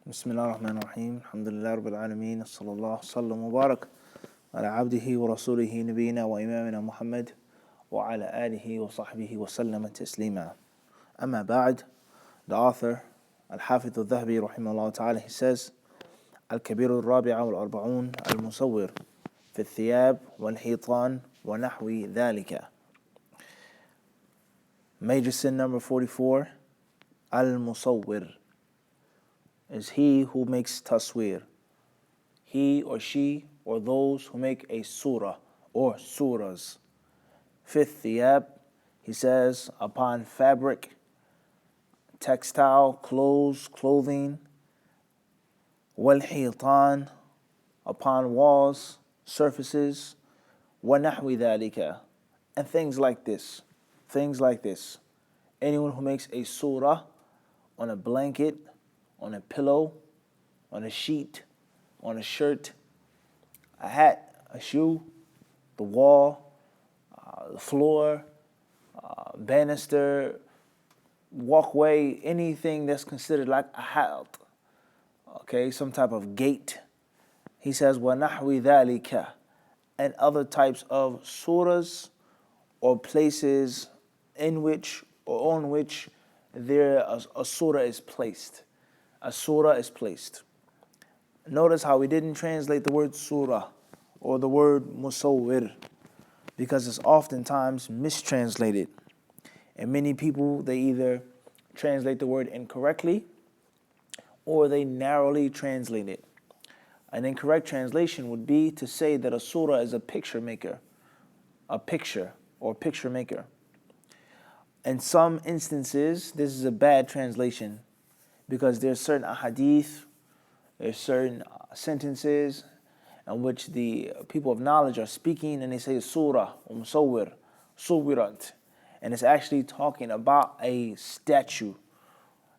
بسم الله الرحمن الرحيم الحمد لله رب العالمين صلى الله وسلم وبارك على عبده ورسوله نبينا وإمامنا محمد وعلى آله وصحبه وسلم تسليما. أما بعد, the author Al-Hafidh al-Dhahabi رحمه الله تعالى, he says, Al-Kaba'ir الرابعة والأربعون المصور في الثياب والحيطان ونحو ذلك. Major sin number 44, al-musawwir, is he who makes tasweer. He or she or those who make a surah or surahs. Fifth thiyab, he says, upon fabric, textile, clothes, clothing. Wal hitan, upon walls, surfaces. Wa nahwi dhalika, and things like this. Things like this. Anyone who makes a surah on a blanket, on a pillow, on a sheet, on a shirt, a hat, a shoe, the wall, the floor, banister, walkway, anything that's considered like a halt, okay, some type of gate. He says, وَنَحْوِ ذَلِكَ, and other types of surahs or places in which or on which a surah is placed. A surah is placed. Notice how we didn't translate the word surah or the word musawwir, because it's oftentimes mistranslated. And many people, they either translate the word incorrectly or they narrowly translate it. An incorrect translation would be to say that a surah is a picture maker, a picture or picture maker. In some instances, this is a bad translation, because there's certain hadith, there's certain sentences in which the people of knowledge are speaking and they say surah, musawwir, suwirat, and it's actually talking about a statue,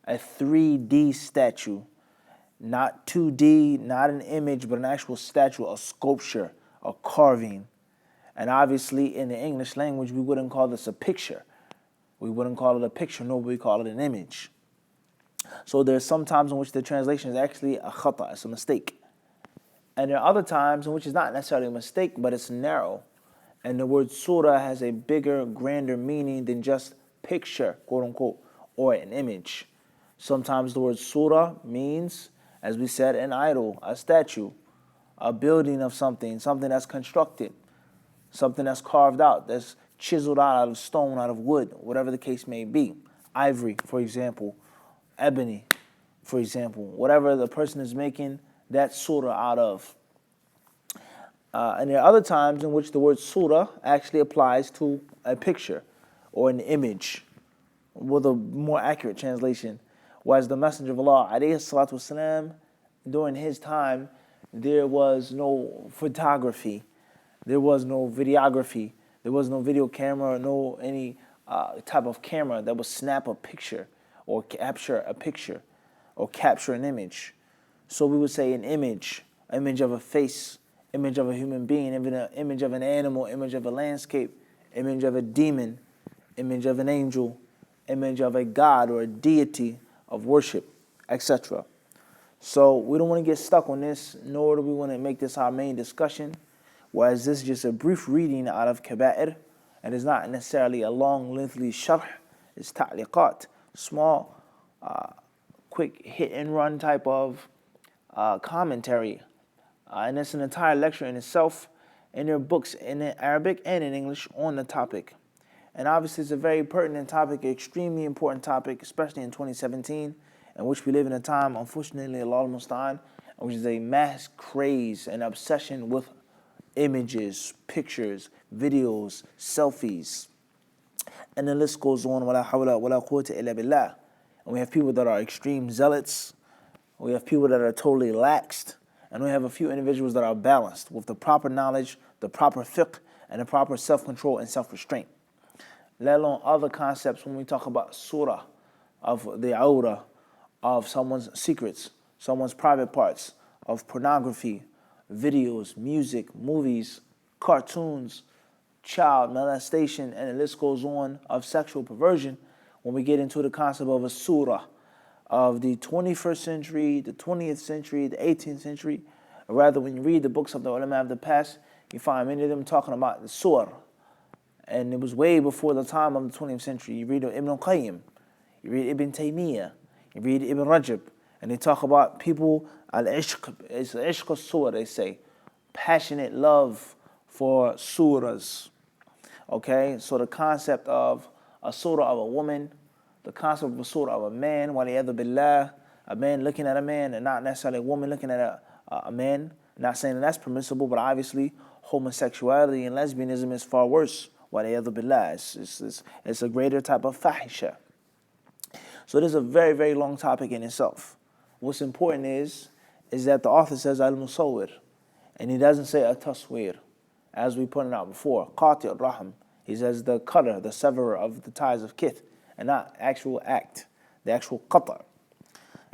a 3D statue, not 2D, not an image, but an actual statue, a sculpture, a carving. And obviously in the English language, we wouldn't call this a picture. We wouldn't call it a picture, nor would we call it an image. So there's some times in which the translation is actually a khata, it's a mistake. And there are other times in which it's not necessarily a mistake, but it's narrow. And the word surah has a bigger, grander meaning than just picture, quote unquote, or an image. Sometimes the word surah means, as we said, an idol, a statue, a building of something, something that's constructed, something that's carved out, that's chiseled out of stone, out of wood, whatever the case may be. Ivory, for example, ebony, for example, whatever the person is making that surah out of. And there are other times in which the word surah actually applies to a picture or an image, with a more accurate translation. Whereas the Messenger of Allah, alayhi salatu wasalam, during his time, there was no photography, there was no videography, there was no video camera, no any type of camera that would snap a picture or capture a picture or capture an image. So we would say an image of a face, image of a human being, image of an animal, image of a landscape, image of a demon, image of an angel, image of a god or a deity of worship, etc. So we don't want to get stuck on this, nor do we want to make this our main discussion, whereas this is just a brief reading out of Kaba'ir, and it's not necessarily a long, lengthy sharh, it's ta'liqat, small, quick hit and run type of commentary. And it's an entire lecture in itself, and there are books in Arabic and in English on the topic. And obviously it's a very pertinent topic, extremely important topic, especially in 2017, in which we live in a time, unfortunately, Allah al-Musta'an, which is a mass craze and obsession with images, pictures, videos, selfies. And the list goes on, وَلَا حَوْلَ وَلَا قُوَّةَ إِلَّا بِاللَّهِ. And we have people that are extreme zealots, we have people that are totally laxed, and we have a few individuals that are balanced with the proper knowledge, the proper fiqh, and the proper self-control and self-restraint. Let alone other concepts when we talk about surah, of the awrah, of someone's secrets, someone's private parts, of pornography, videos, music, movies, cartoons, child molestation, and the list goes on, of sexual perversion. When we get into the concept of a surah, of the 21st century, the 20th century, the 18th century. Or rather, when you read the books of the ulama of the past, you find many of them talking about the surah. And it was way before the time of the 20th century. You read Ibn Qayyim, you read Ibn Taymiyyah, you read Ibn Rajab, and they talk about people, al-ishq, it's ishq surah, they say, passionate love for surahs. Okay, so the concept of a surah of a woman, the concept of a surah of a man, waliyadhu billah, a man looking at a man, and not necessarily a woman looking at a man. Not saying that that's permissible, but obviously homosexuality and lesbianism is far worse. Waliyadhu billah, it's a greater type of fahisha. So this is a very, very long topic in itself. What's important is that the author says al-musawwir, and he doesn't say at-Tasweer, as we pointed out before. Qati al-rahim, he says the cutter, the severer of the ties of kith, and not actual act, the actual qata.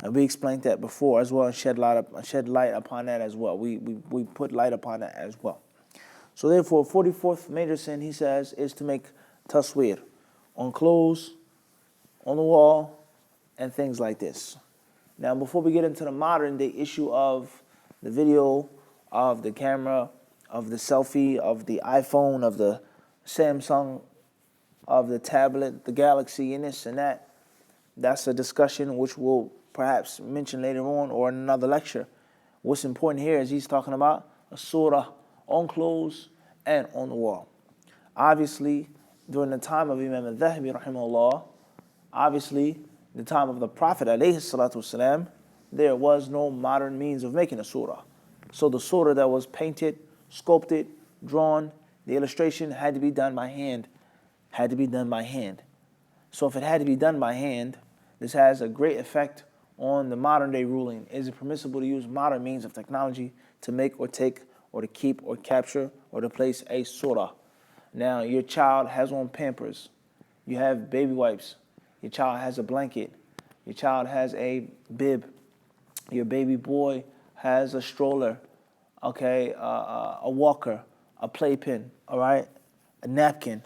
And we explained that before as well, and shed light upon that as well. We put light upon that as well. So therefore, 44th major sin, he says, is to make tasweer on clothes, on the wall, and things like this. Now, before we get into the modern day issue of the video, of the camera, of the selfie, of the iPhone, of the Samsung, of the tablet, the Galaxy, and this and that, that's a discussion which we'll perhaps mention later on or in another lecture. What's important here is he's talking about a surah on clothes and on the wall. Obviously, during the time of Imam al-Dhahabi, rahimahullah, obviously, the time of the Prophet, alayhi salatu wasalam, there was no modern means of making a surah. So the surah that was painted, sculpted, drawn, the illustration had to be done by hand. Had to be done by hand. So if it had to be done by hand, this has a great effect on the modern day ruling. Is it permissible to use modern means of technology to make or take or to keep or capture or to place a surah? Now, your child has on Pampers. You have baby wipes. Your child has a blanket. Your child has a bib. Your baby boy has a stroller, okay, a walker, a playpen, all right, a napkin.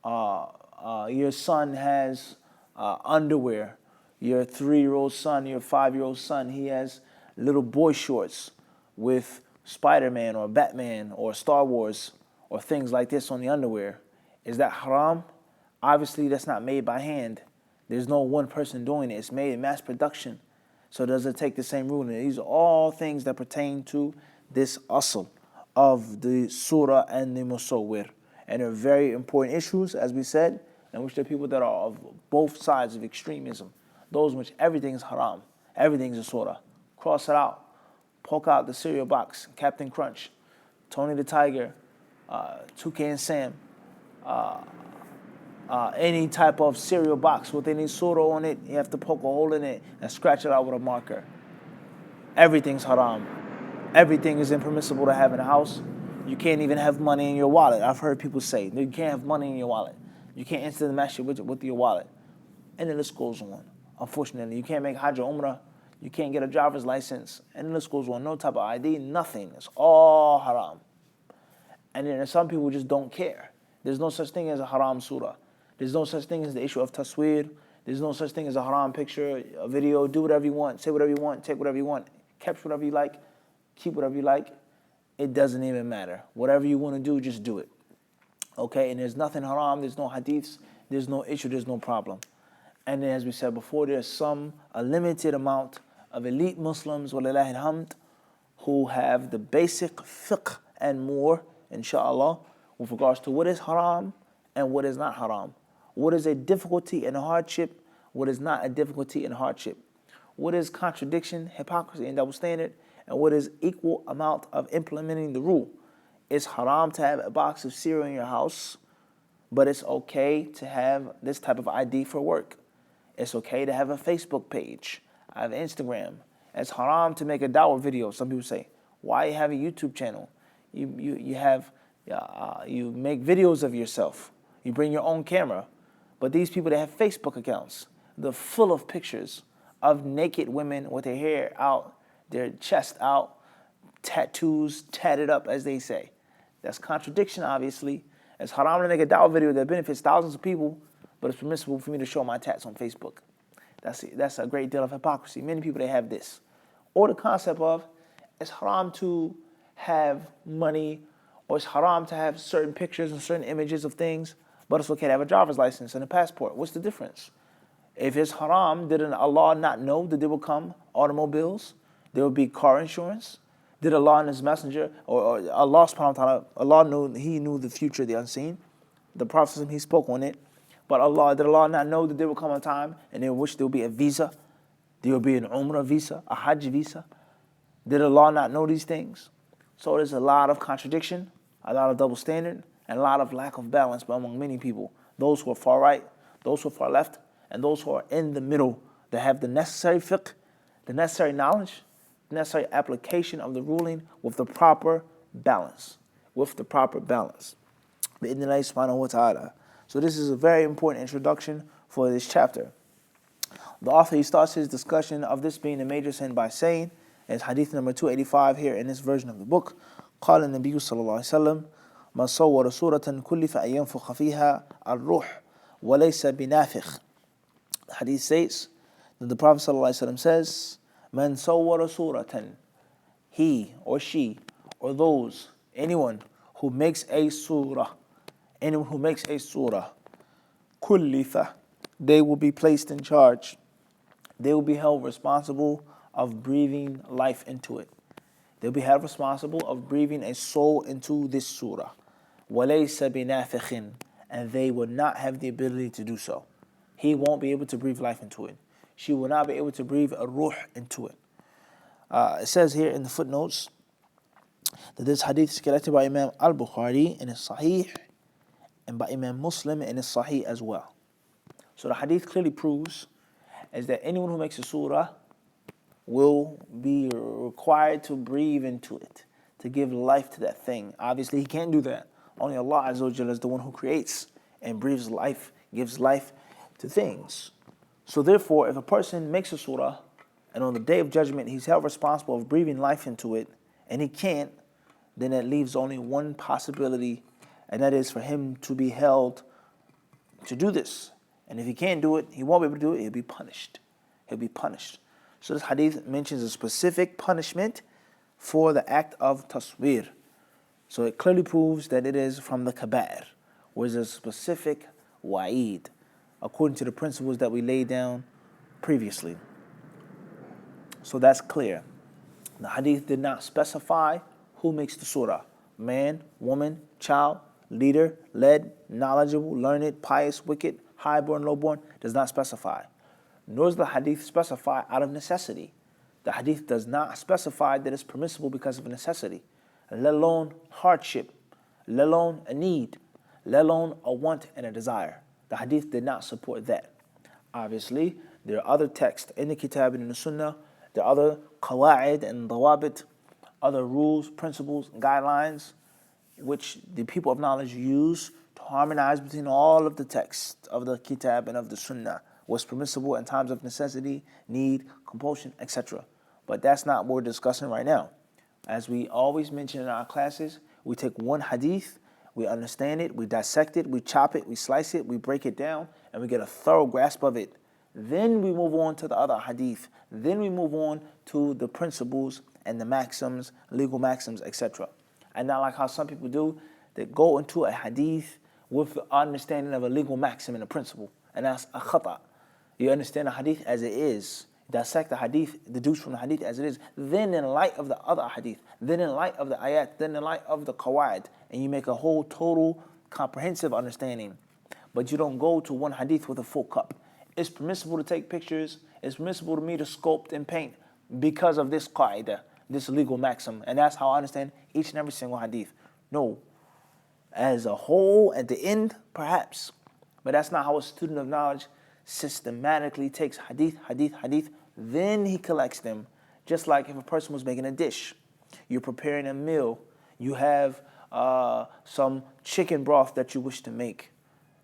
Your son has underwear. Your 3-year-old son, your 5-year-old son, he has little boy shorts with Spider-Man or Batman or Star Wars or things like this on the underwear. Is that haram? Obviously, that's not made by hand. There's no one person doing it. It's made in mass production. So does it take the same ruling? These are all things that pertain to this asl of the surah and the musawwir. And they're very important issues, as we said, in which there are people that are of both sides of extremism. Those in which everything is haram, everything is a surah. Cross it out. Poke out the cereal box, Captain Crunch, Tony the Tiger, Toucan Sam, any type of cereal box with any surah on it, you have to poke a hole in it and scratch it out with a marker. Everything's haram. Everything is impermissible to have in a house. You can't even have money in your wallet. I've heard people say, you can't have money in your wallet. You can't enter the masjid with your wallet. And the list goes on. Unfortunately, you can't make Hajj or Umrah. You can't get a driver's license. And the list goes on. No type of ID, nothing. It's all haram. And then some people just don't care. There's no such thing as a haram surah. There's no such thing as the issue of tasweer. There's no such thing as a haram picture, a video. Do whatever you want, say whatever you want, take whatever you want, capture whatever you like, keep whatever you like. It doesn't even matter. Whatever you want to do, just do it. Okay, and there's nothing haram, there's no hadiths, there's no issue, there's no problem. And then as we said before, there's a limited amount of elite Muslims, walillahi alhamd, who have the basic fiqh and more, inshallah, with regards to what is haram and what is not haram. What is a difficulty and a hardship, what is not a difficulty and hardship. What is contradiction, hypocrisy, and double standard, and what is equal amount of implementing the rule. It's haram to have a box of cereal in your house, but it's okay to have this type of ID for work. It's okay to have a Facebook page. I have Instagram. It's haram to make a dawah video. Some people say, why you have a YouTube channel? You make videos of yourself. You bring your own camera. But these people that have Facebook accounts, they're full of pictures of naked women with their hair out, their chest out, tattoos tatted up, as they say. That's contradiction, obviously. It's haram to make a dawah video that benefits thousands of people, but it's permissible for me to show my tats on Facebook. That's a great deal of hypocrisy. Many people, they have this. Or the concept of it's haram to have money, or it's haram to have certain pictures and certain images of things, but it's okay to have a driver's license and a passport. What's the difference? If it's haram, didn't Allah not know that there will come automobiles? There will be car insurance? Did Allah and His Messenger, or Allah subhanahu wa ta'ala, Allah knew, He knew the future, the unseen. The Prophet, he spoke on it. But did Allah not know that there will come a time in which there will be a visa? There will be an Umrah visa, a Hajj visa? Did Allah not know these things? So there's a lot of contradiction, a lot of double standard, and a lot of lack of balance among many people. Those who are far right, those who are far left, and those who are in the middle, that have the necessary fiqh, the necessary knowledge, the necessary application of the ruling with the proper balance. With the proper balance. Bi-idhnillahi subhanahu wa ta'ala. So this is a very important introduction for this chapter. The author, he starts his discussion of this being a major sin by saying, as hadith number 285 here in this version of the book, قال النبي صلى الله عليه وسلم من صور صورة كلف أن ينفخ فيها الروح وليس بنافخ. The hadith says that the Prophet صلى الله عليه وسلم says, من صور صورة, he or she or those, anyone who makes a surah, anyone who makes a surah, kullifa, they will be placed in charge. They will be held responsible of breathing life into it. They'll be held responsible of breathing a soul into this surah. وَلَيْسَ بِنَافِخٍ, and they will not have the ability to do so. He won't be able to breathe life into it. She will not be able to breathe a ruh into it. It says here in the footnotes that this hadith is collected by Imam Al-Bukhari in his Sahih and by Imam Muslim in his Sahih as well. So the hadith clearly proves is that anyone who makes a surah will be required to breathe into it, to give life to that thing. Obviously, he can't do that. Only Allah Azza wa Jalla is the one who creates and breathes life, gives life to things. So therefore, if a person makes a surah, and on the Day of Judgment, he's held responsible of breathing life into it, and he can't, then that leaves only one possibility, and that is for him to be held to do this. And if he can't do it, he won't be able to do it, he'll be punished. He'll be punished. So this hadith mentions a specific punishment for the act of tasweer. So it clearly proves that it is from the kaba'ir, where there's a specific wa'id, according to the principles that we laid down previously. So that's clear. The hadith did not specify who makes the surah. Man, woman, child, leader, led, knowledgeable, learned, pious, wicked, highborn, lowborn, does not specify. Nor does the hadith specify out of necessity. The hadith does not specify that it's permissible because of a necessity, let alone hardship, let alone a need, let alone a want and a desire. The hadith did not support that. Obviously, there are other texts in the kitab and in the sunnah, there are other qawa'id and dawabit, other rules, principles, guidelines, which the people of knowledge use to harmonize between all of the texts of the kitab and of the sunnah, what's permissible in times of necessity, need, compulsion, etc. But that's not what we're discussing right now. As we always mention in our classes, we take one hadith, we understand it, we dissect it, we chop it, we slice it, we break it down, and we get a thorough grasp of it. Then we move on to the other hadith. Then we move on to the principles and the maxims, legal maxims, etc. And not like how some people do, they go into a hadith with the understanding of a legal maxim and a principle. And that's a khata. You understand the hadith as it is, dissect the hadith, deduce from the hadith as it is. Then in light of the other hadith, then in light of the ayat, then in light of the qawaid, and you make a whole total comprehensive understanding. But you don't go to one hadith with a full cup. It's permissible to take pictures. It's permissible to me to sculpt and paint because of this qaida, this legal maxim. And that's how I understand each and every single hadith. No. As a whole, at the end, perhaps. But that's not how a student of knowledge systematically takes hadith, hadith, hadith. Then he collects them. Just like if a person was making a dish. You're preparing a meal. You have some chicken broth that you wish to make.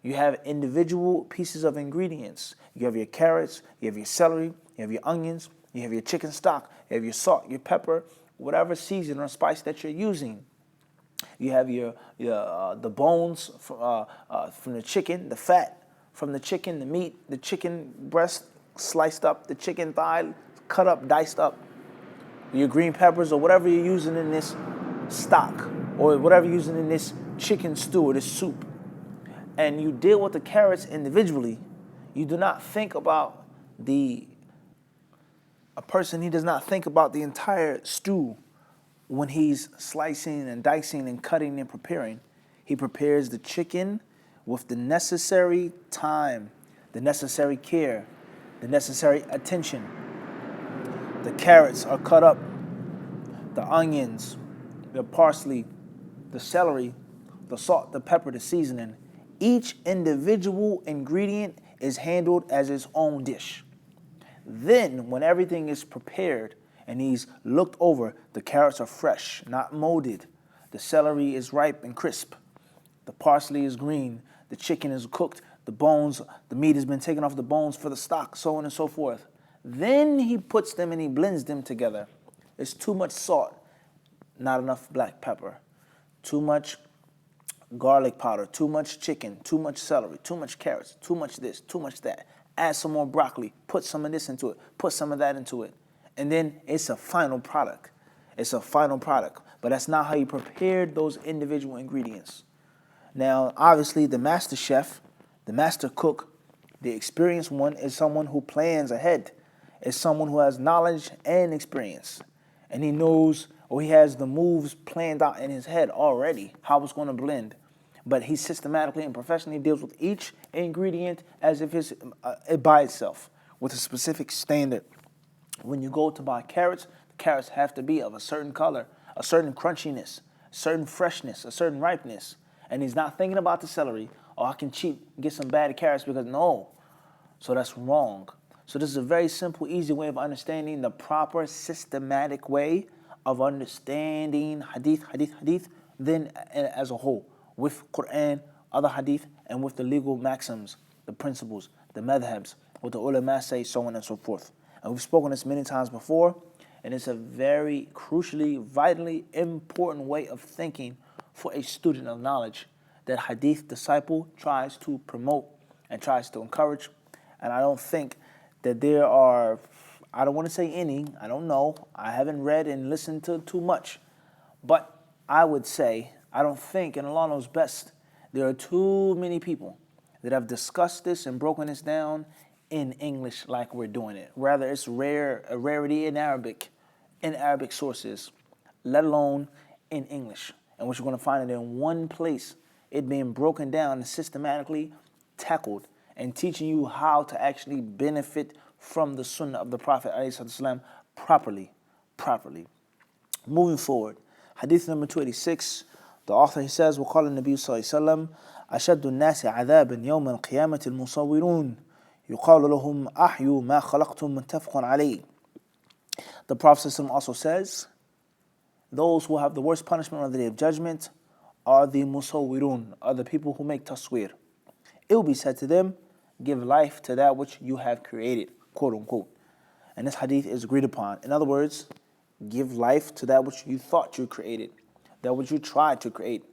You have individual pieces of ingredients. You have your carrots, you have your celery, you have your onions, you have your chicken stock, you have your salt, your pepper, whatever season or spice that you're using. You have the bones from the chicken, the fat from the chicken, the meat, the chicken breast, sliced up, the chicken thigh, cut up, diced up, your green peppers or whatever you're using in this stock or whatever you're using in this chicken stew or this soup, and you deal with the carrots individually, you do not think about a person, he does not think about the entire stew when he's slicing and dicing and cutting and preparing. He prepares the chicken with the necessary time, the necessary care, the necessary attention. The carrots are cut up, the onions, the parsley, the celery, the salt, the pepper, the seasoning. Each individual ingredient is handled as its own dish. Then, when everything is prepared and he's looked over, the carrots are fresh, not molded. The celery is ripe and crisp. The parsley is green. The chicken is cooked. The bones, the meat has been taken off the bones for the stock, so on and so forth. Then he puts them and he blends them together. It's too much salt, not enough black pepper. Too much garlic powder, too much chicken, too much celery, too much carrots, too much this, too much that. Add some more broccoli, put some of this into it, put some of that into it. And then it's a final product. It's a final product. But that's not how you prepared those individual ingredients. Now, obviously, the master chef, the master cook, the experienced one is someone who plans ahead. It's someone who has knowledge and experience. And he knows, or he has the moves planned out in his head already, how it's going to blend. But he systematically and professionally deals with each ingredient as if it's by itself, with a specific standard. When you go to buy carrots, the carrots have to be of a certain color, a certain crunchiness, a certain freshness, a certain ripeness. And he's not thinking about the celery, I can cheat, get some bad carrots because no. So that's wrong. So this is a very simple, easy way of understanding the proper, systematic way of understanding hadith, then as a whole, with Quran, other hadith, and with the legal maxims, the principles, the madhabs, what the ulama say, so on and so forth. And we've spoken this many times before, and it's a very crucially, vitally important way of thinking for a student of knowledge that Hadith Disciple tries to promote and tries to encourage. And I don't think that there are, I don't want to say any, I don't know, I haven't read and listened to too much, but I would say, I don't think, and Allah knows best, there are too many people that have discussed this and broken this down in English like we're doing it. Rather, it's a rarity in Arabic sources, let alone in English. And what you're going to find it in one place, it being broken down and systematically tackled and teaching you how to actually benefit from the sunnah of the Prophet ﷺ properly. Moving forward, hadith number 286, the author, he says, وقال النبي صلى الله عليه وسلم أشد الناس عذابا يوم القيامة المصورون يقال لهم أحيوا ما خلقتم متفق عليه. The Prophet ﷺ also says, those who have the worst punishment on the Day of Judgment are the musawwirun, are the people who make tasweer. It will be said to them, give life to that which you have created, quote unquote. And this hadith is agreed upon. In other words, give life to that which you thought you created, that which you tried to create.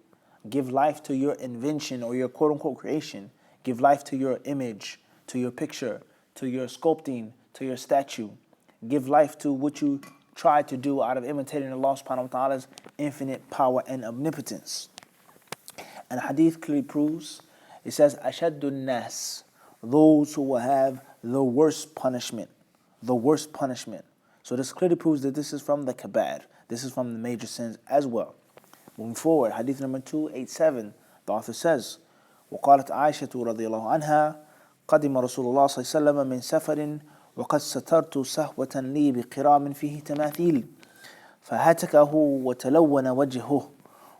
Give life to your invention or your quote unquote creation. Give life to your image, to your picture, to your sculpting, to your statue. Give life to what you tried to do out of imitating Allah subhanahu wa ta'ala's infinite power and omnipotence. And hadith clearly proves, it says, Ashaddun nas, those who will have the worst punishment. The worst punishment. So this clearly proves that this is from the Kaba'ir. This is from the major sins as well. Moving forward, hadith number 287, the author says, وقالت عائشة رضي الله عنها قدم رسول الله صلى الله عليه وسلم من سفر وقد سترت سهوة لي بقرام فيه تماثيل فهتكه وتلون وجهه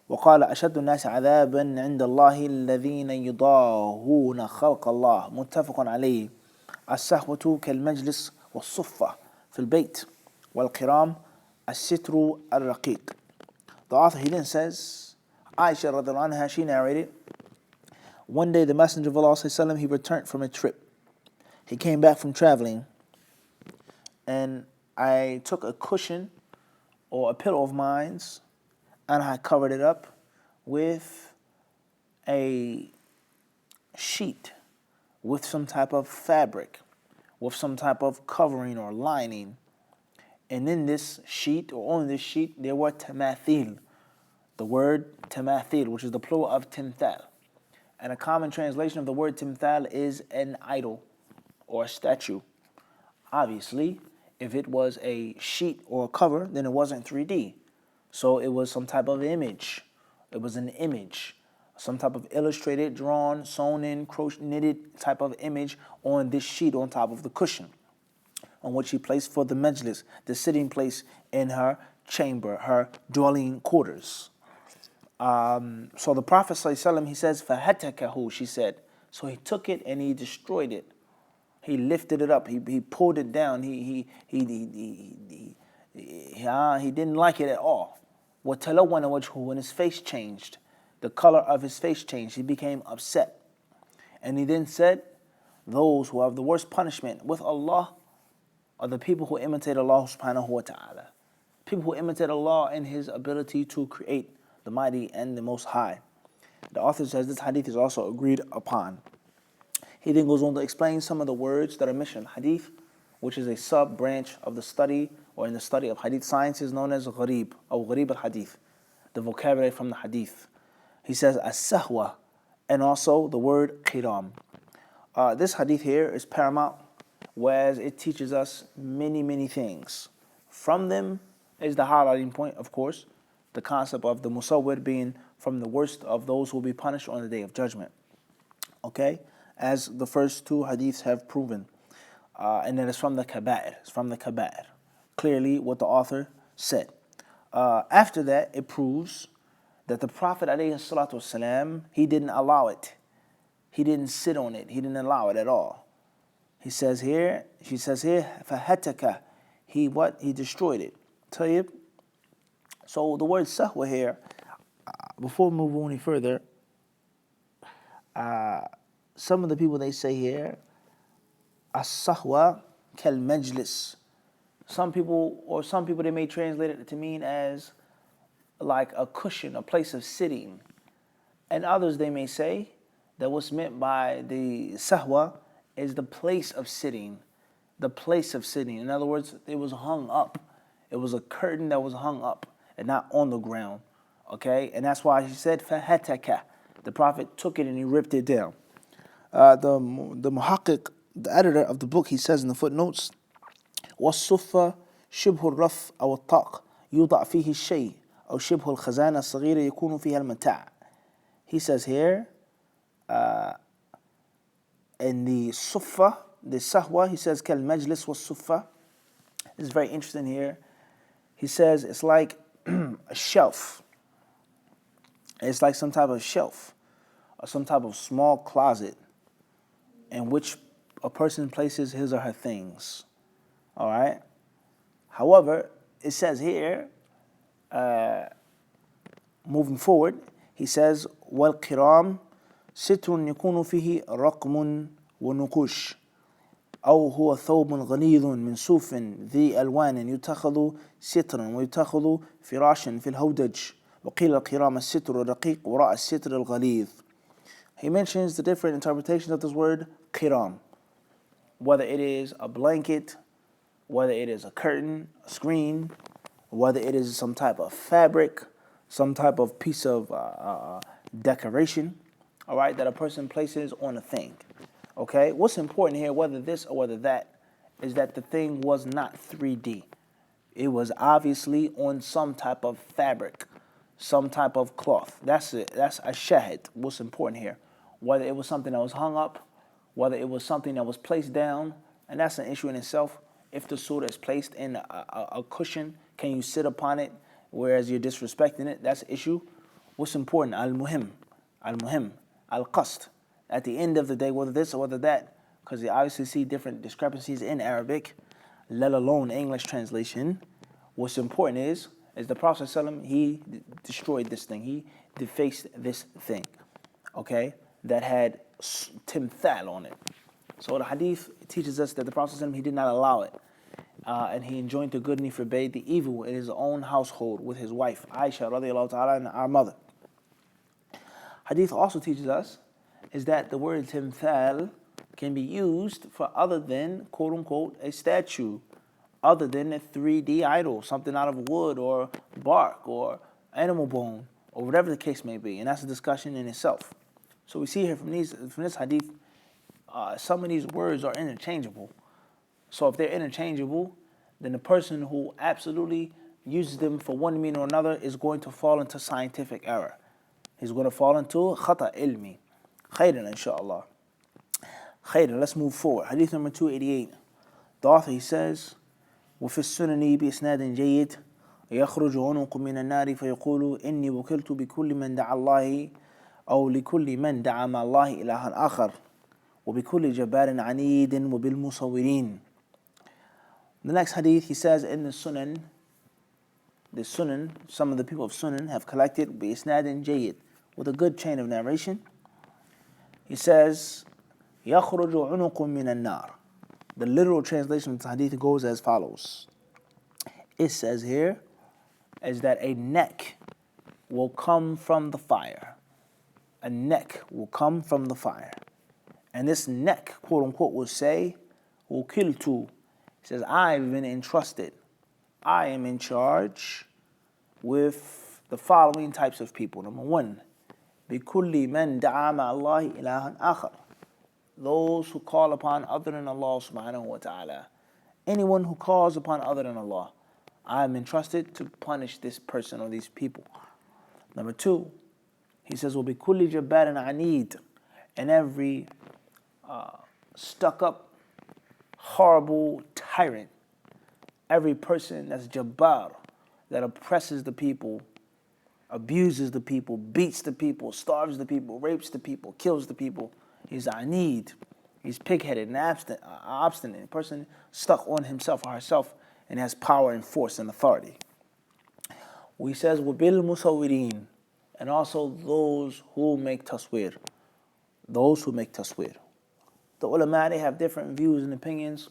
وقال أشد الناس عذابا عند الله الذين يضاهون خلق الله متفق عليه السهوة كالمجلس والصفة في البيت والقرام الستر الرقيق. The author, he then says, Aisha radiallahu anha, she narrated, one day the Messenger of Allah sallallahu alaihi wasallam, he returned from a trip. He came back from traveling, and I took a cushion or a pillow of mine and I covered it up with a sheet, with some type of fabric, with some type of covering or lining. And in this sheet, or on this sheet, there were tamathil. The word tamathil, which is the plural of timthal. And a common translation of the word timthal is an idol or a statue. Obviously, if it was a sheet or a cover, then it wasn't 3D. So it was some type of image. It was an image, some type of illustrated, drawn, sewn in, knitted type of image on this sheet on top of the cushion, on which she placed for the majlis, the sitting place in her chamber, her dwelling quarters. So the Prophet ﷺ, he says, فَهَتَكَهُ, she said. So he took it and he destroyed it. He lifted it up. He pulled it down. He didn't like it at all. وَتَلَوَّنَ وَجْهُهُ, when his face changed, the color of his face changed, he became upset. And he then said, those who have the worst punishment with Allah are the people who imitate Allah subhanahu wa ta'ala. People who imitate Allah in His ability to create, the mighty and the most high. The author says this hadith is also agreed upon. He then goes on to explain some of the words that are mentioned in hadith, which is a sub-branch of the study, or in the study of hadith sciences, known as gharib, or gharib al-hadith, the vocabulary from the hadith. He says as-sahwa, and also the word qiram. This hadith here is paramount, whereas it teaches us many, many things. From them is the highlighting point, of course, the concept of the musawwir being from the worst of those who will be punished on the Day of Judgment. Okay? As the first two hadiths have proven. And that is from the kaba'ir. It's from the kaba'ir. Clearly what the author said. After that, it proves that the Prophet ﷺ, he didn't allow it. He didn't sit on it. He didn't allow it at all. She says here, فَهَتَكَ, he destroyed it. Tayyib. So the word sahwa here, before we move on any further, some of the people, they say here, as-sahwa kal-majlis. Some people they may translate it to mean as like a cushion, a place of sitting. And others, they may say that what's meant by the sahwa is the place of sitting. The place of sitting. In other words, it was hung up. It was a curtain that was hung up and not on the ground. Okay? And that's why he said, فَهَتَكَ. The Prophet took it and he ripped it down. The muhaqqiq, the editor of the book, he says in the footnotes, وَالصُّفَّةُ شِبْهُ الرَّفْ أو الطَّاق يوضع فيه الشيء أو شبه الخزانة الصغيرة يكون فيها المتاع. He says here, in the suffa, the sahwa, he says كالمجلس والصفة. This is very interesting here. He says it's like a shelf. It's like some type of shelf or some type of small closet in which a person places his or her things. All right? However, it says here, moving forward, he says, وَالْقِرَامِ سِتْرٌ يَكُونُ فِيهِ رَقْمٌ وَنُقُوشٌ أو هو ثوب غليظ من صوف ذي ألوان يتخذ سترا ويتخذ فراشا في الهودج وقيل القرام الستر الرقيق وراء الستر الغليظ. He mentions the different interpretations of this word qiram, whether it is a blanket, whether it is a curtain, a screen, whether it is some type of fabric, some type of piece of decoration, all right, that a person places on a thing. Okay, what's important here, whether this or whether that, is that the thing was not 3D. It was obviously on some type of fabric, some type of cloth. That's it. That's a shahid. What's important here, whether it was something that was hung up, whether it was something that was placed down, and that's an issue in itself. If the surah is placed in a cushion, can you sit upon it, whereas you're disrespecting it? That's an issue. What's important? Al-muhim, al-qasd. At the end of the day, whether this or whether that, because you obviously see different discrepancies in Arabic, let alone English translation. What's important is the Prophet ﷺ, he destroyed this thing. He defaced this thing, okay, that had timthal on it. So the hadith teaches us that the Prophet ﷺ, he did not allow it. And he enjoined the good and he forbade the evil in his own household with his wife, Aisha radiallahu ta'ala, and our mother. Hadith also teaches us is that the word timthal can be used for other than, quote unquote, a statue, other than a 3D idol, something out of wood or bark or animal bone, or whatever the case may be. And that's a discussion in itself. So we see here from this hadith, some of these words are interchangeable. So if they're interchangeable, then the person who absolutely uses them for one meaning or another is going to fall into scientific error. He's going to fall into khata ilmi. Khairan, inshallah. Khairan, let's move forward. Hadith number 288. The author, he says, وفي السنن بإسناد جيد يخرج عنق من النار فيقول إني وكلت بكل من دعا الله أو لكل من دعا مع الله إلها آخر وبكل جبار عنيد وبالمصورين. The next hadith, he says, in the Sunan, some of the people of Sunan have collected بإسناد جيد, with a good chain of narration. He says, يخرج عنق من النار. The literal translation of the hadith goes as follows. It says here is that a neck will come from the fire. A neck will come from the fire. And this neck, quote unquote, will say, وكلت. He says, I've been entrusted. I am in charge with the following types of people. Number one, بكل من دعا مع الله إلها آخر. Those who call upon other than Allah subhanahu wa ta'ala. Anyone who calls upon other than Allah, I am entrusted to punish this person or these people. Number two, he says, وَبِكُلِّ جَبَّارٍ عَنِيدٍ. And every stuck-up, horrible tyrant, every person that's jabbar, that oppresses the people, abuses the people, beats the people, starves the people, rapes the people, kills the people. He's anid. He's pig-headed and obstinate. A person stuck on himself or herself and has power and force and authority. He says, وَبِالْ مُصَوِّرِينَ. And also those who make tasweer. Those who make tasweer. The ulama, they have different views and opinions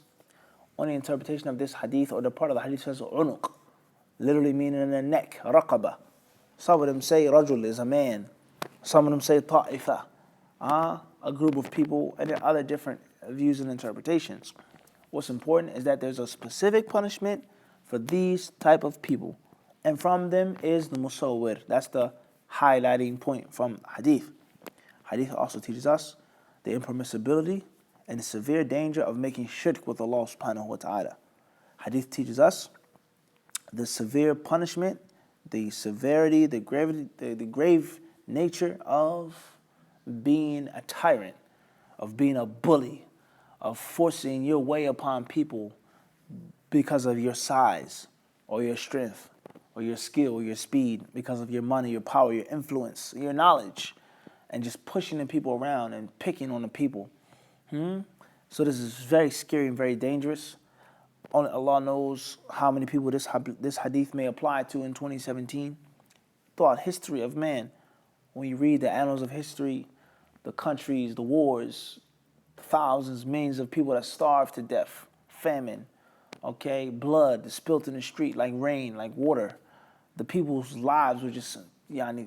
on the interpretation of this hadith, or the part of the hadith says unuq, literally meaning the neck, raqaba. Some of them say rajul is a man. Some of them say ta'ifa, a group of people, and there are other different views and interpretations. What's important is that there's a specific punishment for these type of people, and from them is the musawwir. That's the highlighting point from hadith. Hadith also teaches us the impermissibility and the severe danger of making shirk with Allah subhanahu wa ta'ala. Hadith teaches us the severe punishment, the severity, the gravity, the grave nature of being a tyrant, of being a bully, of forcing your way upon people because of your size or your strength or your skill or your speed, because of your money, your power, your influence, your knowledge, and just pushing the people around and picking on the people. So this is very scary and very dangerous. Only Allah knows how many people this hadith may apply to in 2017. Throughout history of man, when you read the annals of history, the countries, the wars, thousands, millions of people that starved to death, famine, blood spilt in the street like rain, like water. The people's lives were just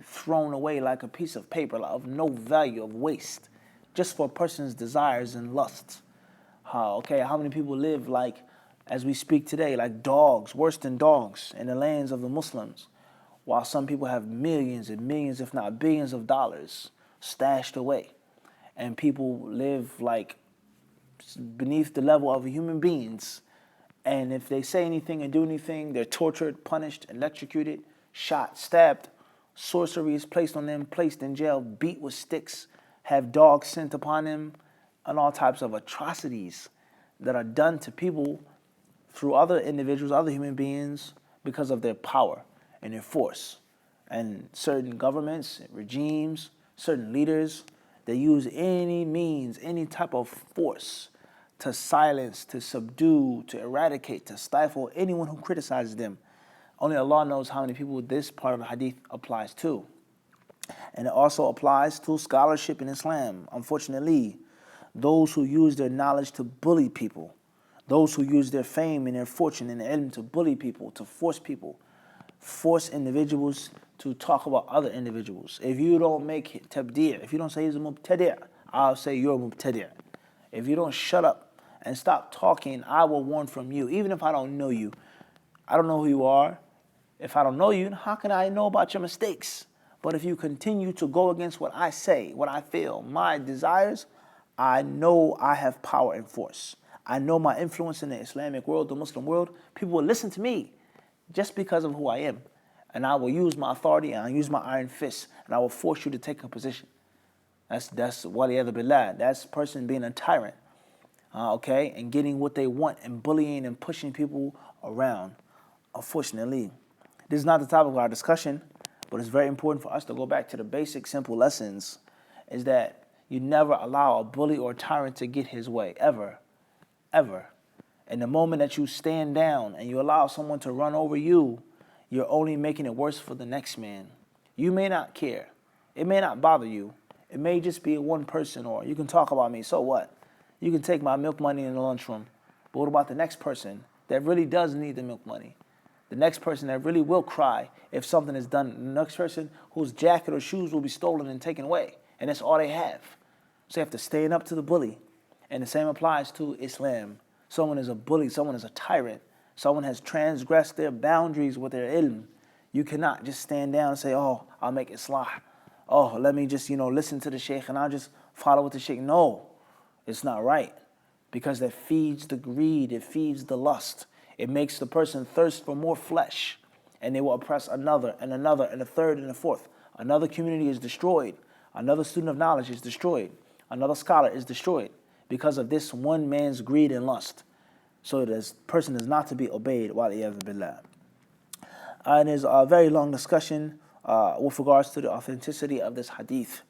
thrown away like a piece of paper, of no value, of waste, just for a person's desires and lusts. How many people live like, as we speak today, like dogs, worse than dogs, in the lands of the Muslims, while some people have millions and millions, if not billions of dollars stashed away, and people live like beneath the level of human beings, and if they say anything and do anything, they're tortured, punished, electrocuted, shot, stabbed, sorcery is placed on them, placed in jail, beat with sticks, have dogs sent upon them, and all types of atrocities that are done to people through other individuals, other human beings, because of their power and their force. And certain governments, regimes, certain leaders, they use any means, any type of force to silence, to subdue, to eradicate, to stifle anyone who criticizes them. Only Allah knows how many people this part of the hadith applies to. And it also applies to scholarship in Islam. Unfortunately, those who use their knowledge to bully people, those who use their fame and their fortune and ilm to bully people, to force individuals to talk about other individuals. If you don't make tabdi', if you don't say he's a mubtadi', I'll say you're a mubtadi'. If you don't shut up and stop talking, I will warn from you. Even if I don't know you, I don't know who you are. If I don't know you, how can I know about your mistakes? But if you continue to go against what I say, what I feel, my desires, I know I have power and force. I know my influence in the Islamic world, the Muslim world. People will listen to me just because of who I am. And I will use my authority and I'll use my iron fist and I will force you to take a position. That's waliyadhu billah. That's a person being a tyrant, okay, and getting what they want and bullying and pushing people around. Unfortunately, this is not the topic of our discussion, but it's very important for us to go back to the basic, simple lessons, is that you never allow a bully or a tyrant to get his way, ever, ever. And the moment that you stand down and you allow someone to run over you, you're only making it worse for the next man. You may not care. It may not bother you. It may just be one person, or you can talk about me, so what? You can take my milk money in the lunchroom. But what about the next person that really does need the milk money? The next person that really will cry if something is done. The next person whose jacket or shoes will be stolen and taken away. And that's all they have. So you have to stand up to the bully. And the same applies to Islam. Someone is a bully, someone is a tyrant. Someone has transgressed their boundaries with their ilm. You cannot just stand down and say, oh, I'll make islah. Oh, let me just, listen to the sheikh and I'll just follow what the sheikh. No, it's not right. Because that feeds the greed, it feeds the lust. It makes the person thirst for more flesh. And they will oppress another and another and a third and a fourth. Another community is destroyed. Another student of knowledge is destroyed. Another scholar is destroyed because of this one man's greed and lust. So this person is not to be obeyed. Waliyadhu billah. And there's a very long discussion with regards to the authenticity of this hadith.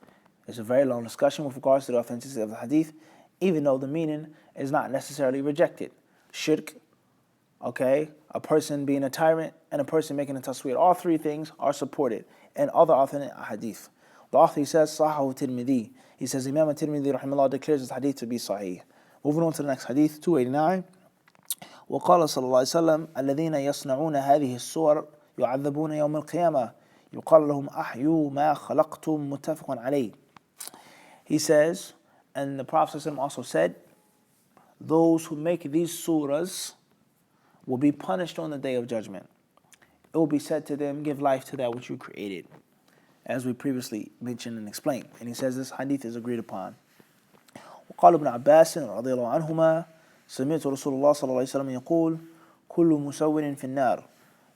It's a very long discussion with regards to the authenticity of the hadith, even though the meaning is not necessarily rejected. Shirk, okay, a person being a tyrant, and a person making a tasweer. All three things are supported in other authentic hadith. The author, he says, Sahahu Tirmidhi. He says, Imam Tirmidhi, rahimahullah, declares this hadith to be sahih. Moving on to the next hadith, 289. وقال صلى الله عليه وسلم الذين يصنعون هذه الصور يعذبون يوم القيامة يقال لهم أحيوا ما خلقتم متفق عليه. He says, and the Prophet ﷺ also said, those who make these surahs will be punished on the day of judgment. It will be said to them, give life to that which you created, as we previously mentioned and explained. And he says this hadith is agreed upon. وقال ابن عباس رضي الله عنهما سمعت رسول الله صلى الله عليه وسلم يقول كل مسور في النار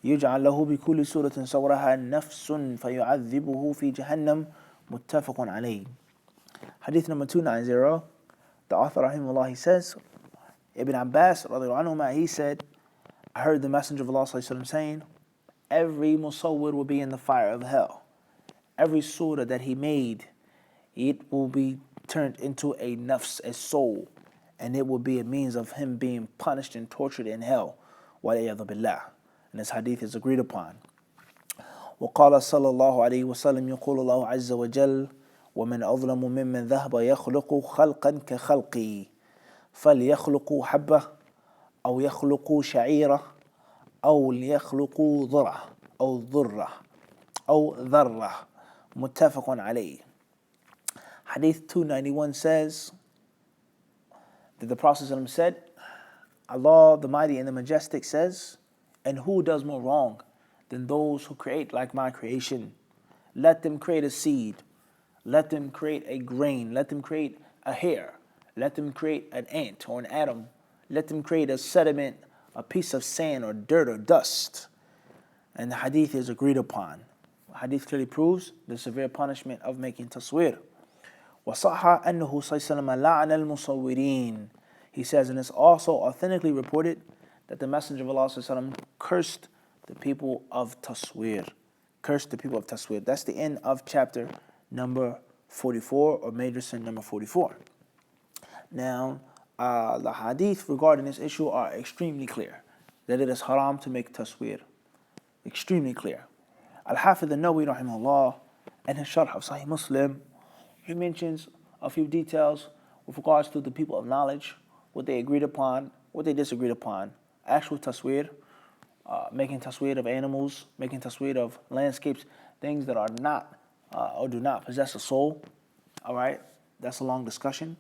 يجعل له بكل سورة صورها نفس فيعذبه في جهنم متفق عليه. Hadith number 290. The author rahimahullah, he says, Ibn Abbas رضي الله عنهما, he said, I heard the Messenger of Allah صلى الله عليه وسلم saying, every musawwir will be in the fire of hell. Every surah that he made, it will be turned into a nafs, a soul, and it will be a means of him being punished and tortured in hell. وَلِيَذُ بِاللَّهِ. And this hadith is agreed upon. وقال صلى الله عليه وسلم يقول الله عز وجل ومن أظلم ممن ذهب يخلق خلقا كخلقي فليخلقوا حبة أو يخلقوا شعيرة أو ليخلقوا ذرة أو ذرة أو ذرة متفق عليه. Hadith 291 says that the Prophet ﷺ said, Allah the Mighty and the Majestic says, and who does more wrong than those who create like my creation? Let them create a seed. Let them create a grain. Let them create a hair. Let them create an ant or an atom. Let them create a sediment, a piece of sand or dirt or dust. And the hadith is agreed upon. The hadith clearly proves the severe punishment of making tasweer. وَصَحَّ أَنَّهُ صَلَّى اللَّهُ عَلَيْهِ وَسَلَّمَ لَعَنَ الْمُصَوِّرِينَ. He says, and it's also authentically reported that the Messenger of Allah ﷺ cursed the people of tasweer. Cursed the people of tasweer. That's the end of chapter number 44, or major sin number 44. Now, the hadith regarding this issue are extremely clear, that it is haram to make tasweer. Extremely clear. Al-Hafidh al-Nawawi rahimahullah, and his sharh of Sahih Muslim, he mentions a few details with regards to the people of knowledge, what they agreed upon, what they disagreed upon. Actual tasweer, making tasweer of animals, making tasweer of landscapes, things that are not or do not possess a soul. All right, that's a long discussion.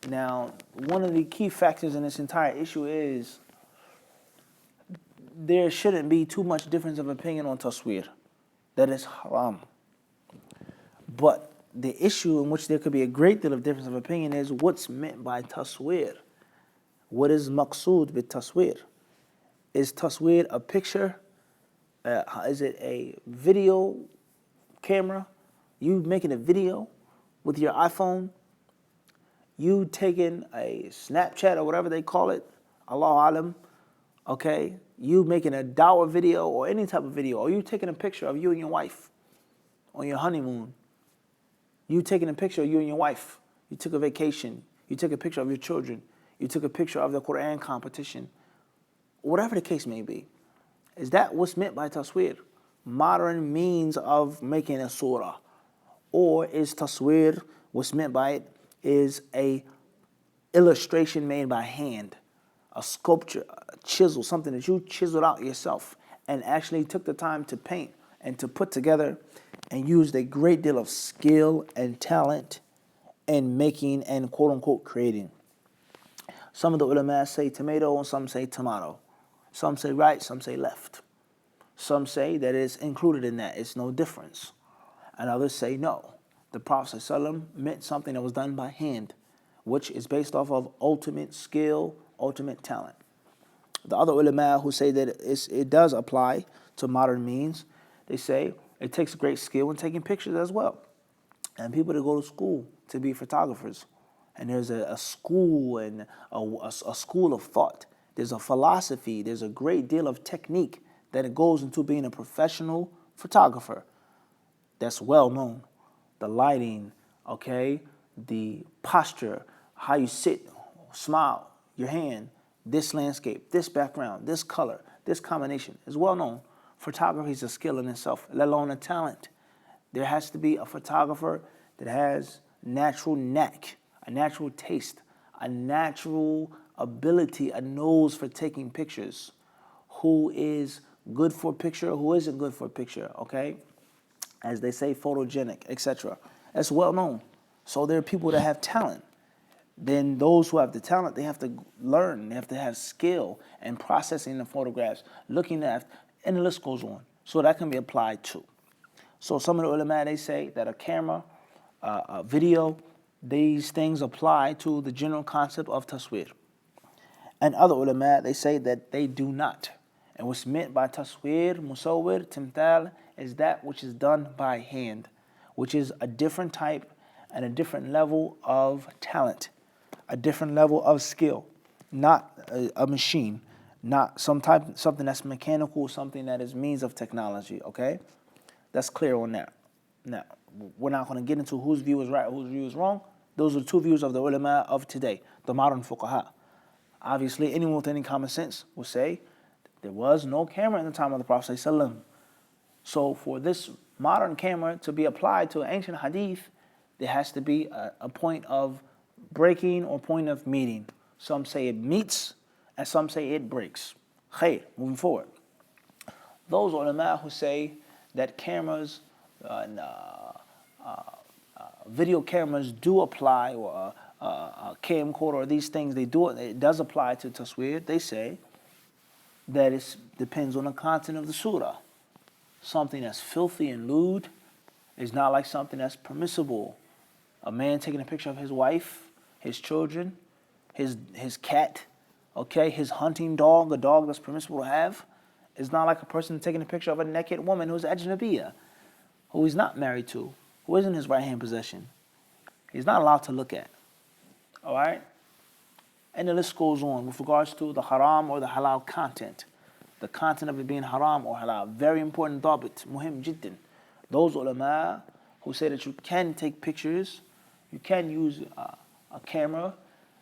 Now, one of the key factors in this entire issue is there shouldn't be too much difference of opinion on tasweer. That is haram. But the issue in which there could be a great deal of difference of opinion is what's meant by tasweer. What is maqsood with tasweer? Is tasweer a picture? Is it a video camera? You making a video with your iPhone? You taking a Snapchat or whatever they call it? Allahu alam. Okay? You making a dawah video or any type of video. Or you taking a picture of you and your wife on your honeymoon. You taking a picture of you and your wife. You took a vacation. You took a picture of your children. You took a picture of the Quran competition. Whatever the case may be. Is that what's meant by tasweer? Modern means of making a surah. Or is tasweer, what's meant by it, is a illustration made by hand. A sculpture, a chisel, something that you chiseled out yourself and actually took the time to paint and to put together and used a great deal of skill and talent in making and quote-unquote creating. Some of the ulama say tomato and some say tomato. Some say right, some say left. Some say that it's included in that. It's no difference. And others say no. The Prophet ﷺ meant something that was done by hand, which is based off of ultimate skill, ultimate talent. The other ulama who say that it does apply to modern means, they say it takes great skill in taking pictures as well. And people that go to school to be photographers. And there's a school and a school of thought. There's a philosophy. There's a great deal of technique that it goes into being a professional photographer. That's well known. The lighting, okay, the posture, how you sit, smile, your hand, this landscape, this background, this color, this combination is well known. Photography is a skill in itself, let alone a talent. There has to be a photographer that has natural knack, a natural taste, a natural ability, a nose for taking pictures, who is good for a picture, who isn't good for a picture, okay? As they say, photogenic, etc. That's well known. So there are people that have talent. Then those who have the talent, they have to learn. They have to have skill in processing the photographs, looking at, and the list goes on. So that can be applied too. So some of the ulama, they say that a camera, a video, these things apply to the general concept of tasweer. And other ulama, they say that they do not. And what's meant by tasweer, musawwir, timthal, is that which is done by hand, which is a different type and a different level of talent, a different level of skill, not a machine, not something that's mechanical, something that is means of technology, okay? That's clear on that. Now, we're not going to get into whose view is right, whose view is wrong. Those are the two views of the ulama of today, the modern fuqaha. Obviously, anyone with any common sense will say there was no camera in the time of the Prophet ﷺ. So for this modern camera to be applied to an ancient hadith, there has to be a point of breaking or point of meeting. Some say it meets, and some say it breaks. Khair, moving forward. Those ulama who say that cameras, video cameras do apply, or a camcorder, or these things, it does apply to tasweer. They say that it depends on the content of the surah. Something that's filthy and lewd is not like something that's permissible. A man taking a picture of his wife, his children, his cat, okay, his hunting dog, a dog that's permissible to have, is not like a person taking a picture of a naked woman who's ajnabiyya, who he's not married to, who isn't his right-hand possession. He's not allowed to look at. All right? And the list goes on with regards to the haram or the halal content. The content of it being haram or halal. Very important dabit, muhim jiddan. Those ulama who say that you can take pictures, you can use a camera,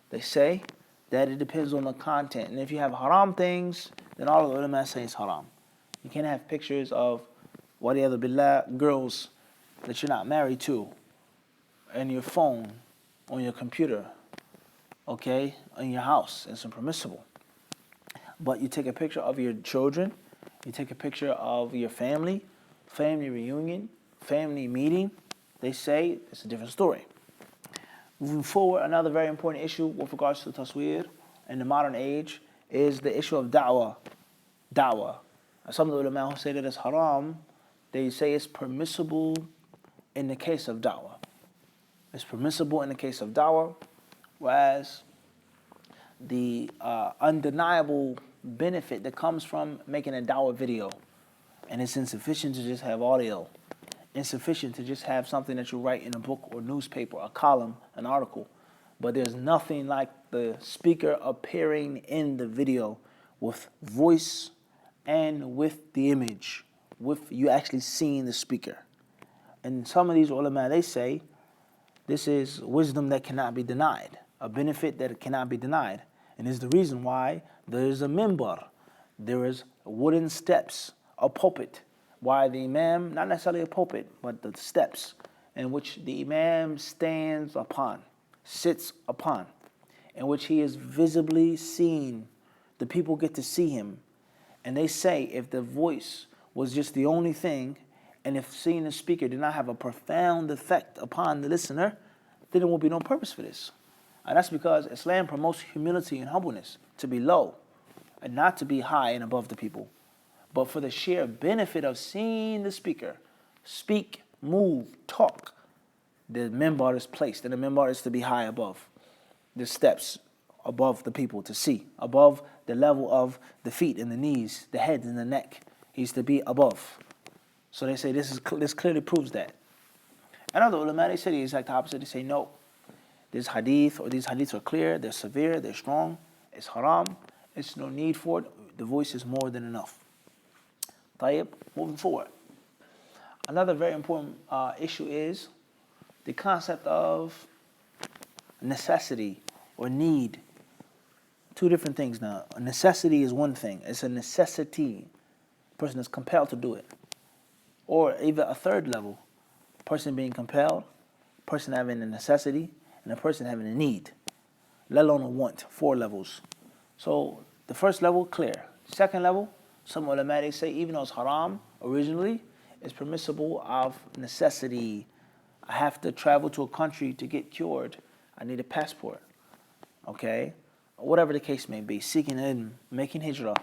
they say that it depends on the content. And if you have haram things, then all of the ulama say it's haram. You can't have pictures of, waliyadu billah, girls that you're not married to, on your phone, on your computer, okay, in your house. It's impermissible. But you take a picture of your children, you take a picture of your family reunion, family meeting, they say it's a different story. Moving forward, another very important issue with regards to tasweer in the modern age is the issue of da'wah. Da'wah. Some of the ulama who say that it's haram, they say it's permissible in the case of da'wah. It's permissible in the case of da'wah, whereas the undeniable benefit that comes from making a da'wah video, and it's insufficient to just have audio, insufficient to just have something that you write in a book or newspaper, a column, an article, but there's nothing like the speaker appearing in the video with voice and with the image, with you actually seeing the speaker. And some of these ulama, they say this is wisdom that cannot be denied, a benefit that cannot be denied. And is the reason why there is a minbar, there is wooden steps, a pulpit, why the imam, not necessarily a pulpit, but the steps in which the imam stands upon, sits upon, in which he is visibly seen. The people get to see him. And they say if the voice was just the only thing, and if seeing the speaker did not have a profound effect upon the listener, then there will be no purpose for this. And that's because Islam promotes humility and humbleness, to be low and not to be high and above the people, but for the sheer benefit of seeing the speaker speak, move, talk. The minbar is placed, and the minbar is to be high above the steps, above the people to see, above the level of the feet and the knees, the head and the neck. He's to be above. So they say this clearly proves that. And other ulama, they say the exact opposite. They say no, this hadith or these hadiths are clear, they're severe, they're strong, it's haram, it's no need for it, the voice is more than enough. Tayyib, moving forward. Another very important issue is the concept of necessity or need. Two different things now. A necessity is one thing. It's a necessity. A person is compelled to do it. Or even a third level. A person being compelled, a person having a necessity, and a person having a need. Let alone a want. 4 levels. So the first level, clear. Second level, some ulama, they say even though it's haram originally, it's permissible of necessity. I have to travel to a country to get cured. I need a passport. Okay? Whatever the case may be. Seeking ilm, making hijrah,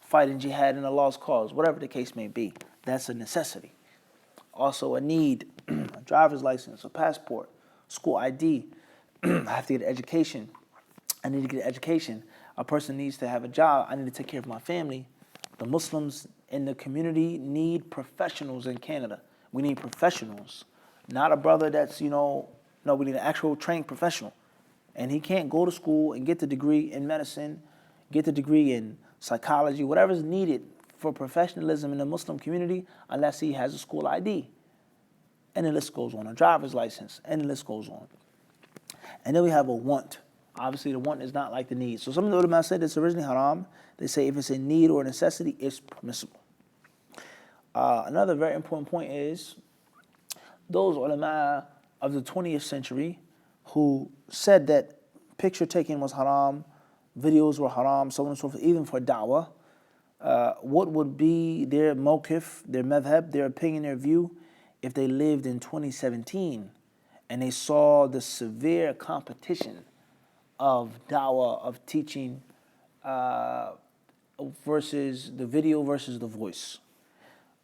fighting jihad in Allah's cause, whatever the case may be. That's a necessity. Also a need, a driver's license, a passport, school ID. I have to get an education. I need to get an education. A person needs to have a job. I need to take care of my family. The Muslims in the community need professionals in Canada. We need professionals. Not a brother that's, no, we need an actual trained professional. And he can't go to school and get the degree in medicine, get the degree in psychology, whatever is needed for professionalism in the Muslim community unless he has a school ID. And the list goes on, a driver's license, and the list goes on. And then we have a want. Obviously, the want is not like the need. So some of the ulama said it's originally haram. They say if it's a need or a necessity, it's permissible. Another very important point is those ulama of the 20th century who said that picture taking was haram, videos were haram, so on and so forth, even for da'wah, what would be their mawqif, their madhab, their opinion, their view, if they lived in 2017 and they saw the severe competition of da'wah, of teaching versus the video versus the voice,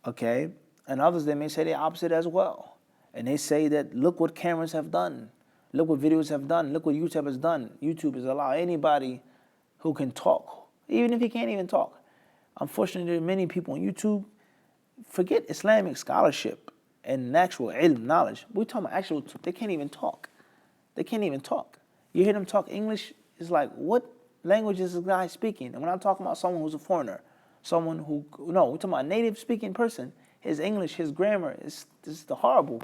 okay? And others, they may say the opposite as well. And they say that look what cameras have done. Look what videos have done. Look what YouTube has done. YouTube has allowed anybody who can talk, even if he can't even talk. Unfortunately, there are many people on YouTube, forget Islamic scholarship and actual ilm, knowledge. We're talking about actual, they can't even talk. They can't even talk. You hear them talk English, it's like, what language is this guy speaking? And when I'm talking about someone who's a foreigner, someone who, no, we're talking about a native speaking person, his English, his grammar is horrible.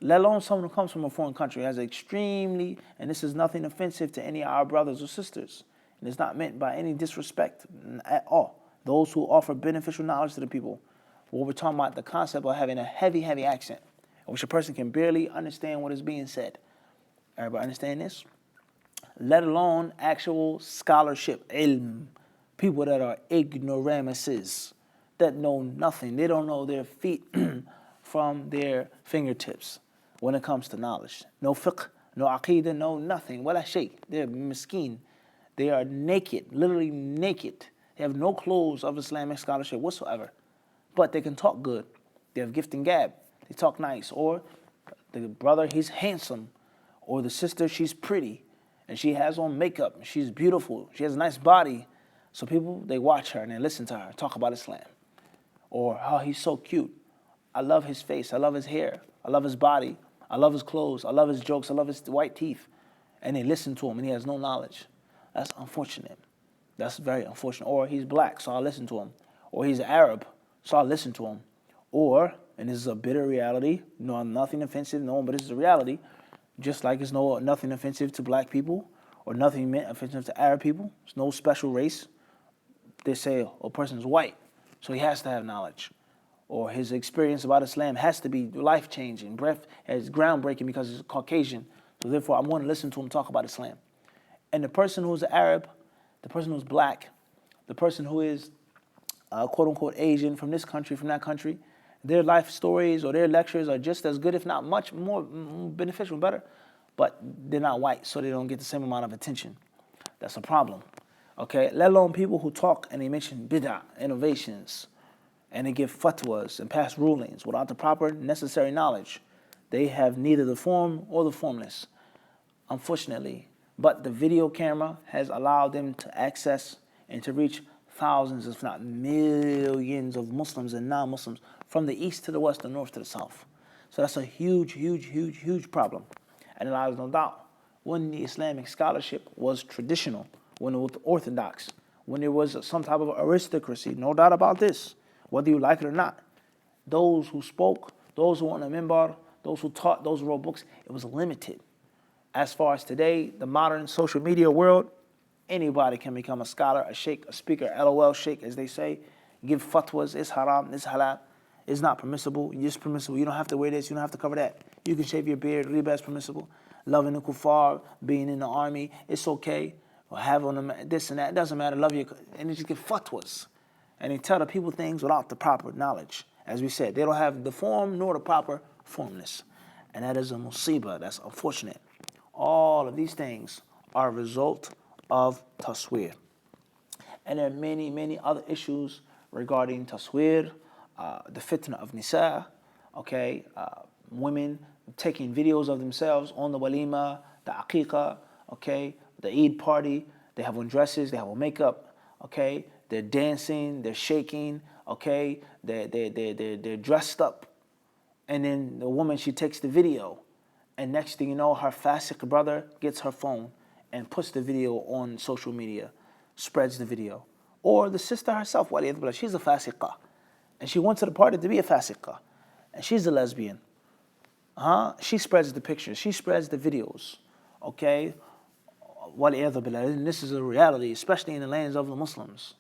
Let alone someone who comes from a foreign country has extremely, and this is nothing offensive to any of our brothers or sisters, and it's not meant by any disrespect at all. Those who offer beneficial knowledge to the people. What we're talking about, the concept of having a heavy, heavy accent, which a person can barely understand what is being said. Everybody understand this? Let alone actual scholarship, ilm, people that are ignoramuses, that know nothing. They don't know their feet from their fingertips when it comes to knowledge. No fiqh, no aqidah, no nothing. Wala shay. They're miskeen. They are naked, literally naked. They have no clothes of Islamic scholarship whatsoever. But they can talk good. They have gift and gab. They talk nice. Or the brother, he's handsome. Or the sister, she's pretty. And she has on makeup. She's beautiful. She has a nice body. So people, they watch her and they listen to her talk about Islam. Or, oh, he's so cute. I love his face. I love his hair. I love his body. I love his clothes. I love his jokes. I love his white teeth. And they listen to him and he has no knowledge. That's unfortunate. That's very unfortunate. Or he's black, so I'll listen to him. Or he's Arab, so I'll listen to him. Or, and this is a bitter reality, no, nothing offensive, no, but this is a reality, just like it's nothing offensive to black people or nothing offensive to Arab people. It's no special race. They say a person's white, so he has to have knowledge. Or his experience about Islam has to be life-changing, it's groundbreaking because he's Caucasian. So therefore, I'm going to listen to him talk about Islam. And the person who's Arab, the person who's black, the person who is quote-unquote Asian from this country, from that country, their life stories or their lectures are just as good, if not much more beneficial, better, but they're not white, so they don't get the same amount of attention. That's a problem, okay? Let alone people who talk and they mention bid'ah, innovations, and they give fatwas and pass rulings without the proper necessary knowledge. They have neither the form or the formless, unfortunately. But the video camera has allowed them to access and to reach thousands, if not millions of Muslims and non-Muslims from the east to the west, the north to the south. So that's a huge, huge, huge, huge problem. And it allows no doubt, when the Islamic scholarship was traditional, when it was orthodox, when there was some type of aristocracy, no doubt about this, whether you like it or not, those who spoke, those who were on the minbar, those who taught, those who wrote books, it was limited. As far as today, the modern social media world, anybody can become a scholar, a sheikh, a speaker, LOL sheikh, as they say, give fatwas, it's haram, it's halal, it's not permissible, it's permissible, you don't have to wear this, you don't have to cover that, you can shave your beard, riba is permissible, loving the kuffar, being in the army, it's okay, or have on them this and that, it doesn't matter, love you, and they just give fatwas. And they tell the people things without the proper knowledge. As we said, they don't have the form nor the proper formless. And that is a musibah, that's unfortunate. All of these things are a result of Tasweer. And there are many, many other issues regarding Tasweer, the fitna of nisa, okay, women taking videos of themselves on the walima, the aqiqah, okay, the Eid party, they have on dresses, they have on makeup, okay, they're dancing, they're shaking, okay, they're dressed up, and then the woman, she takes the video, and next thing you know, her fasiq brother gets her phone and puts the video on social media, spreads the video. Or the sister herself, she's a fasiqah, and she went to the party to be a fasiqah, and she's a lesbian. She spreads the pictures, she spreads the videos, okay? And this is a reality, especially in the lands of the Muslims.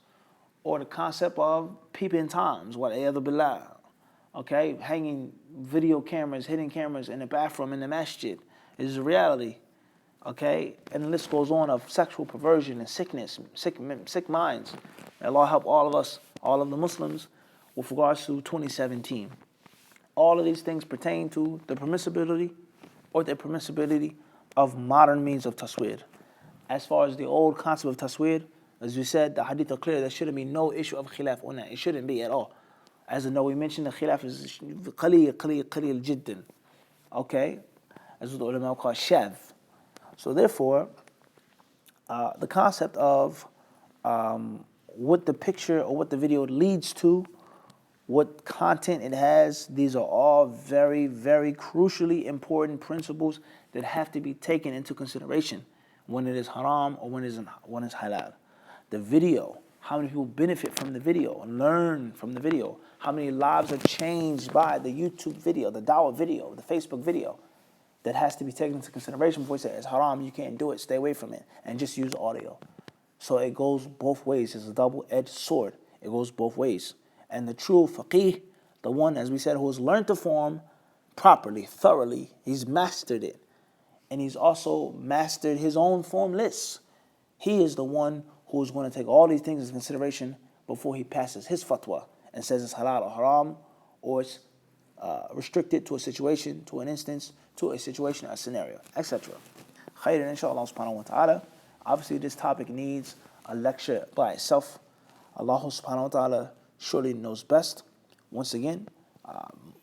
Or the concept of peeping toms, okay? Hanging video cameras, hidden cameras in the bathroom in the masjid is a reality, okay? And the list goes on of sexual perversion and sickness, sick minds. May Allah help all of us, all of the Muslims, with regards to 2017. All of these things pertain to the permissibility or the permissibility of modern means of tasweer. As far as the old concept of tasweer, as we said, the hadith are clear, there shouldn't be no issue of khilaf on that. It shouldn't be at all. As we mentioned, the khilaf is qaleel jiddan. Okay? As what the ulama call shadh. So therefore, the concept of what the picture or what the video leads to, what content it has, these are all very, very crucially important principles that have to be taken into consideration when it is haram or when it's halal. The video, how many people benefit from the video, learn from the video, how many lives are changed by the YouTube video, the dawah video, the Facebook video, that has to be taken into consideration before you say it's haram, you can't do it, stay away from it, and just use audio. So it goes both ways. It's a double-edged sword. It goes both ways. And the true faqih, the one, as we said, who has learned the form properly, thoroughly, he's mastered it. And he's also mastered his own form lists. He is the one who is going to take all these things into consideration before he passes his fatwa and says it's halal or haram, or it's restrict it to a situation, to an instance, to a situation, a scenario, etc. Khairan, inshallah subhanahu wa ta'ala. Obviously, this topic needs a lecture by itself. Allah subhanahu wa ta'ala surely knows best. Once again,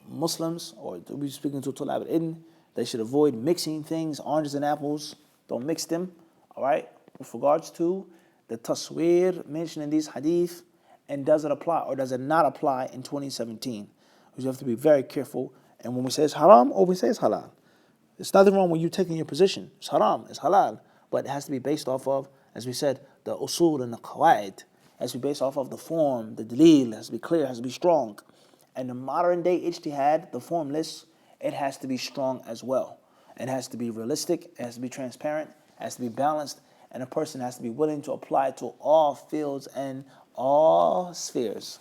Muslims, or to be speaking to Tulab al-Ilm, they should avoid mixing things, oranges and apples. Don't mix them, all right? With regards to the Tasweer mentioned in these hadith, and does it apply or does it not apply in 2017? We have to be very careful. And when we say it's haram, or we say it's halal. There's nothing wrong when you're taking your position. It's haram, it's halal. But it has to be based off of, as we said, the usul and the qawaid. It has to be based off of the form, the dalil. It has to be clear, it has to be strong. And the modern day ijtihad, the formless, it has to be strong as well. It has to be realistic, it has to be transparent, it has to be balanced, and a person has to be willing to apply it to all fields and all spheres,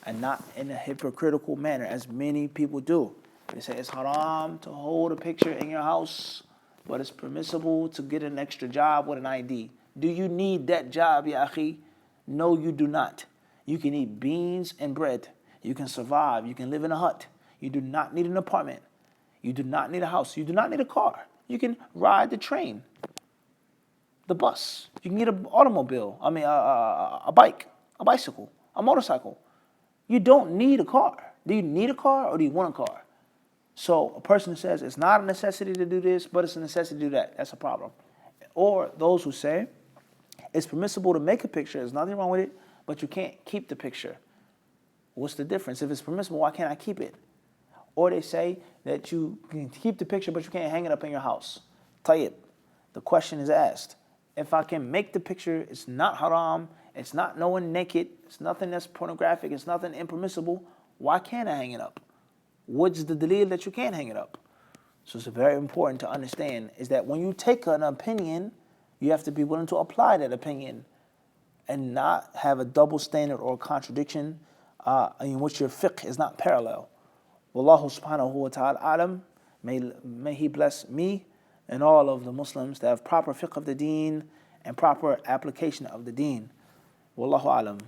and not in a hypocritical manner, as many people do. They say it's haram to hold a picture in your house, but it's permissible to get an extra job with an ID. Do you need that job, ya akhi? No, you do not. You can eat beans and bread. You can survive. You can live in a hut. You do not need an apartment. You do not need a house. You do not need a car. You can ride the train, the bus. You can get an automobile. A bike, a bicycle, a motorcycle. You don't need a car. Do you need a car or do you want a car? So a person says it's not a necessity to do this, but it's a necessity to do that. That's a problem. Or those who say it's permissible to make a picture. There's nothing wrong with it, but you can't keep the picture. What's the difference? If it's permissible, why can't I keep it? Or they say that you can keep the picture, but you can't hang it up in your house. Tayyib. The question is asked. If I can make the picture, it's not haram, it's not no one naked, it's nothing that's pornographic, it's nothing impermissible, why can't I hang it up? What's the dalil that you can't hang it up? So it's very important to understand is that when you take an opinion, you have to be willing to apply that opinion and not have a double standard or contradiction in which your fiqh is not parallel. Wallahu subhanahu wa ta'ala alam. May He bless me and all of the Muslims that have proper fiqh of the deen and proper application of the deen. Wallahu alam.